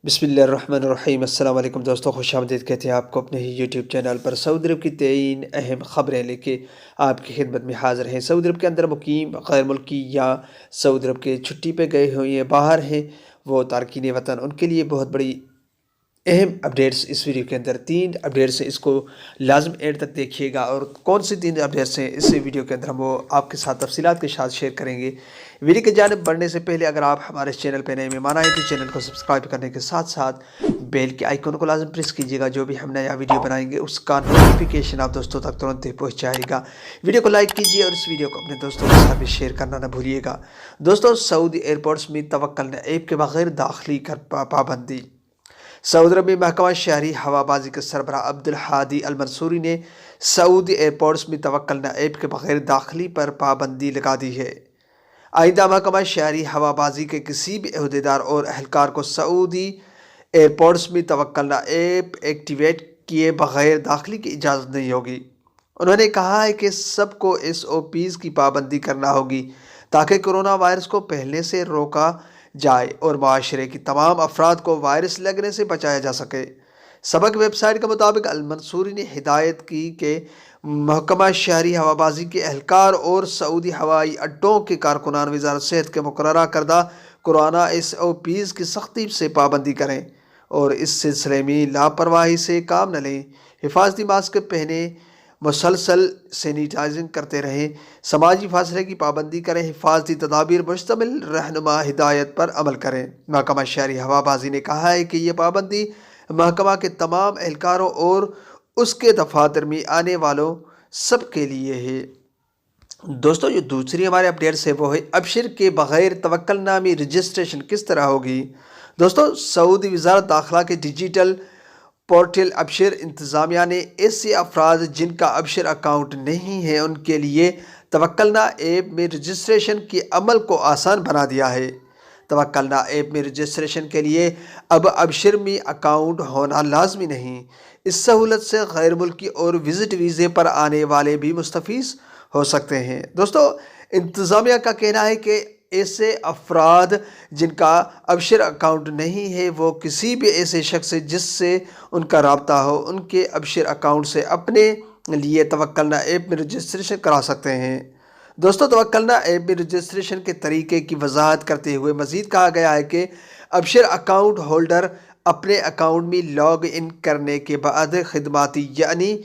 बिस्मिल्लाहिर्रहमानिर्रहीम। अस्सलाम वालेकुम दोस्तों, खुश आमदीद कहते हैं आपको अपने ही यूट्यूब चैनल पर। सऊदी अरब की 3 अहम खबरें लेके आपकी खिदमत में हाज़िर हैं। सऊदी अरब के अंदर मुकीम गैर मुल्की या सऊदी अरब के छुट्टी पे गए हुए हैं, बाहर हैं वो तारकीन वतन, उनके लिए बहुत बड़ी अहम अपडेट्स इस वीडियो के अंदर 3 अपडेट्स हैं। इसको लाजम एंड तक देखिएगा। और कौन सी 3 अपडेट्स हैं इस वीडियो के अंदर हम वो आपके साथ तफसीलात के साथ शेयर करेंगे। वीडियो की जानिब बढ़ने से पहले अगर आप हमारे चैनल पर नए मेहमान आए तो चैनल को सब्सक्राइब करने के साथ साथ बेल के आइकन को लाजम प्रेस कीजिएगा। जो भी हम नया वीडियो बनाएंगे उसका नोटिफिकेशन आप दोस्तों तक तुरंत ही पहुँच जाएगा। वीडियो को लाइक कीजिए और इस वीडियो को अपने दोस्तों के साथ भी शेयर करना ना भूलिएगा। दोस्तों, सऊदी एयरपोर्ट्स में तवक्कल ऐप के बगैर दाखिली कर पाबंदी। सऊदी अरब में महकमा शहरी हवाबाजी के सरबराह अब्दुल हादी अल मंसूरी ने सऊदी एयरपोर्ट्स में तवक्कल ऐप के बगैर दाखिली पर पाबंदी लगा दी है। आइंदा महकमा शहरी हवाबाजी के किसी भी अहदेदार और अहलकार को सऊदी एयरपोर्ट्स में तवक्कल ऐप एक्टिवेट किए बगैर दाखिले की इजाज़त नहीं होगी। उन्होंने कहा है कि सबको SOPs की पाबंदी करना होगी ताकि कोरोना वायरस को फैलने से रोका जाए और माशरे की तमाम अफराद को वायरस लगने से बचाया जा सके। सबक वेबसाइट के मुताबिक अल मंसूरी ने हिदायत की कि महकमा शहरी हवाबाजी के एहलकार और सऊदी हवाई अड्डों के कारकुनान वज़ारत सेहत के मुकर्ररा करदा कोरोना SOPs की सख्ती से पाबंदी करें और इस सिलसिले में लापरवाही से काम न लें। हिफाजती मास्क पहने, मुसलसल सैनिटाइजिंग करते रहें, समाजी फासले की पाबंदी करें, हिफाजती तदाबीर मुश्तमिल रहनुमा हिदायत पर अमल करें। महकमा शहरी हवाबाजी ने कहा है कि ये पाबंदी महकमा के तमाम एहलकारों और उसके दफातर में आने वालों सब के लिए है। दोस्तों, जो दूसरी हमारे अपडेट्स है वो है अबशिर के बगैर तवक्कल नामी रजिस्ट्रेशन किस तरह होगी। दोस्तों, सऊदी वज़ारत दाखिला के डिजिटल पोर्टल अबशिर इंतज़ामिया ने ऐसे अफराद जिनका अबशिर अकाउंट नहीं है उनके लिए तवक्कलना ऐप में रजिस्ट्रेशन के अमल को आसान बना दिया है। तवक्कलना ऐप में रजिस्ट्रेशन के लिए अब अबशिर में अकाउंट होना लाजमी नहीं। इस सहूलत से गैर मुल्की और विज़िट वीज़े पर आने वाले भी मुस्तफ़ीज़ हो सकते हैं। दोस्तों, इंतज़ामिया का कहना है कि ऐसे अफराद जिनका अबशिर अकाउंट नहीं है वो किसी भी ऐसे शख्स से जिससे उनका रब्ता हो उनके अबशिर अकाउंट से अपने लिए तवक्कलना ऐप में रजिस्ट्रेशन करा सकते हैं। दोस्तों, तवक्कलना ऐप में रजिस्ट्रेशन के तरीके की वजाहत करते हुए मज़ीद कहा गया है कि अबशिर अकाउंट होल्डर अपने अकाउंट में लॉग इन करने के बाद खिदमाती यानी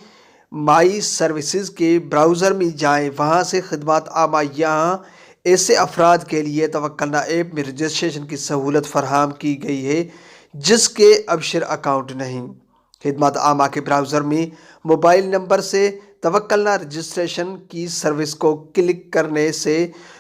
माई सर्विसेज के ब्राउज़र में जाएँ, वहाँ से खिदमत आमा यहाँ ऐसे अफराद के लिए तवक्कलना ऐप में रजिस्ट्रेशन की सहूलत फराहम की गई है जिसके अबशिर अकाउंट नहीं। खिदमत आमा के ब्राउज़र में मोबाइल नंबर से तवक्कलना रजिस्ट्रेशन की सर्विस को क्लिक करने से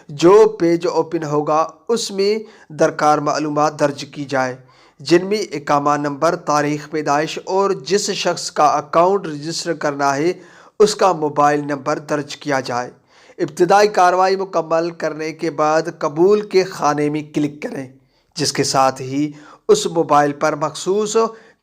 जो पेज ओपन होगा उसमें दरकार मालूमात दर्ज की जाए, जिनमें इकामा नंबर, तारीख़ पैदाइश और जिस शख्स का अकाउंट रजिस्टर करना है उसका मोबाइल नंबर दर्ज किया जाए। इब्तिदाई कार्रवाई मुकम्मल करने के बाद कबूल के खाने में क्लिक करें, जिसके साथ ही उस मोबाइल पर मखसूस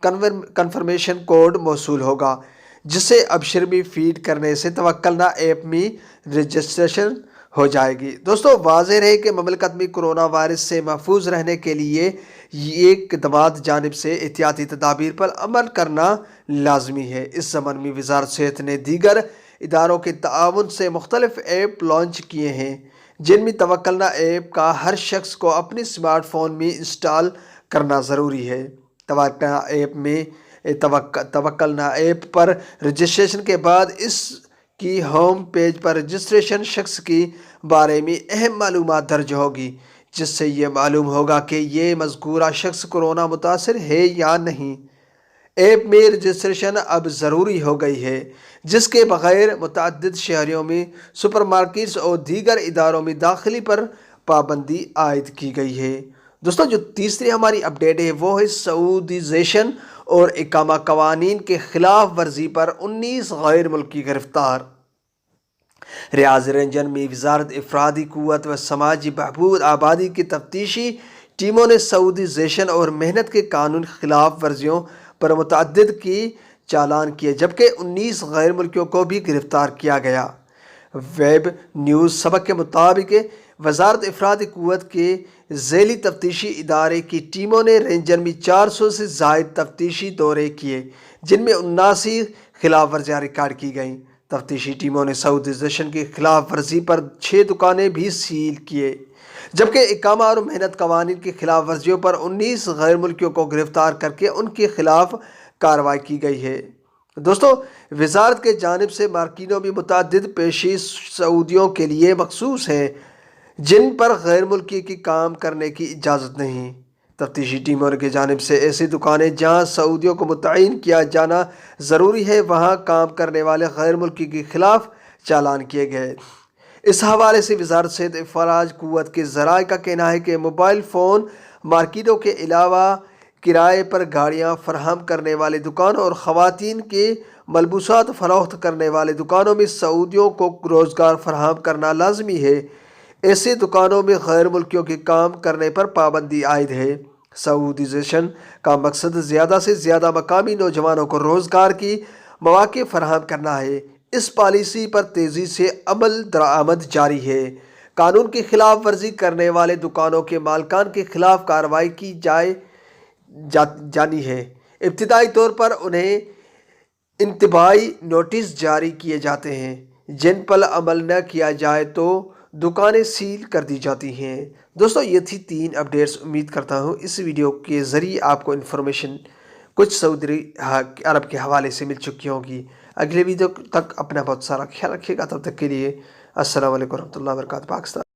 कन्फर्मेशन कोड मौसूल होगा जिसे अबशिर में फीड करने से तवक्कलना ऐप में रजिस्ट्रेशन हो जाएगी। दोस्तों, वाज़ेह है कि ममलकत में कोरोना वायरस से महफूज रहने के लिए ये इक़दामात जानिब से एहतियाती तदाबीर पर अमल करना लाजमी है। इस ज़मन में वज़ारत सेहत ने दीगर इदारों के ताउन से मुख्तलिफ ऐप लॉन्च किए हैं जिनमें तवक्कलना ऐप का हर शख्स को अपने स्मार्टफोन में इंस्टॉल करना ज़रूरी है। तवक्कलना ऐप पर रजिस्ट्रेशन के बाद इसकी होम पेज पर रजिस्ट्रेशन शख्स के बारे में अहम मालूमात दर्ज होगी, जिससे ये मालूम होगा कि ये मज़कूरा शख्स कोरोना मुतासिर है या नहीं। ऐप में रजिस्ट्रेशन अब ज़रूरी हो गई है, जिसके बगैर मुतअद्दिद शहरों में सुपरमार्केट्स और दीगर इदारों में दाखिली पर पाबंदी आयद की गई है। दोस्तों, जो तीसरी हमारी अपडेट है वो है सऊदीज़ेशन और इकामा कवानीन के ख़िलाफ़ वर्जी पर 19 गैर मुल्की गिरफ्तार। रियाज़ रेंजन में वज़ारत इफ़रादी क़ुव्वत व समाजी बहबूद आबादी की तफ्तीशी टीमों ने सऊदीज़ेशन और मेहनत के कानून की खिलाफ वर्जियों पर मुतअद्दिद की चालान किए, जबकि 19 गैर मुल्कियों को भी गिरफ्तार किया गया। वेब न्यूज़ सबक के मुताबिक وزارت افرادی قوت کے ذیلی تفتیشی ادارے کی ٹیموں نے رینجر میں 400 سے زائد تفتیشی دورے کیے، جن میں 79 خلاف ورزیاں ریکارڈ کی گئیں۔ تفتیشی ٹیموں نے سعودائزیشن کی خلاف ورزی پر 6 دکانیں بھی سیل کیے، جبکہ اقامہ اور محنت قوانین کی خلاف ورزیوں پر 19 غیر ملکیوں کو گرفتار کر کے ان کے خلاف کارروائی کی گئی ہے۔ دوستو، وزارت کے جانب سے مارکینوں میں متعدد پیشی سعودیوں کے لیے مخصوص ہیں جن پر غیر ملکی کی کام کرنے کی اجازت نہیں۔ تفتیشی ٹیموں کی جانب سے ایسی دکانیں جہاں سعودیوں کو متعین کیا جانا ضروری ہے وہاں کام کرنے والے غیر ملکی کے خلاف چالان کیے گئے۔ اس حوالے سے وزارت صحت افراج قوت کے ذرائع کا کہنا ہے کہ موبائل فون مارکیٹوں کے علاوہ کرائے پر گاڑیاں فراہم کرنے والے دکانوں اور خواتین کے ملبوسات فروخت کرنے والے دکانوں میں سعودیوں کو روزگار فراہم کرنا لازمی ہے۔ ایسے دکانوں میں غیر ملکیوں کے کام کرنے پر پابندی عائد ہے۔ سعودائزیشن کا مقصد زیادہ سے زیادہ مقامی نوجوانوں کو روزگار کی مواقع فراہم کرنا ہے۔ اس پالیسی پر تیزی سے عمل درآمد جاری ہے۔ قانون کی خلاف ورزی کرنے والے دکانوں کے مالکان کے خلاف کارروائی کی جانی ہے۔ ابتدائی طور پر انہیں انتباہی نوٹس جاری کیے جاتے ہیں، جن پر عمل نہ کیا جائے تو دکانیں سیل کر دی جاتی ہیں۔ دوستو، یہ تھی 3 اپڈیٹس۔ امید کرتا ہوں اس ویڈیو کے ذریعے آپ کو انفارمیشن کچھ سعودی عرب کے حوالے سے مل چکی ہوگی۔ اگلے ویڈیو تک اپنا بہت سارا خیال رکھیے گا۔ تب تک کے لیے السلام علیکم ورحمۃ اللہ وبرکاتہ۔ پاکستان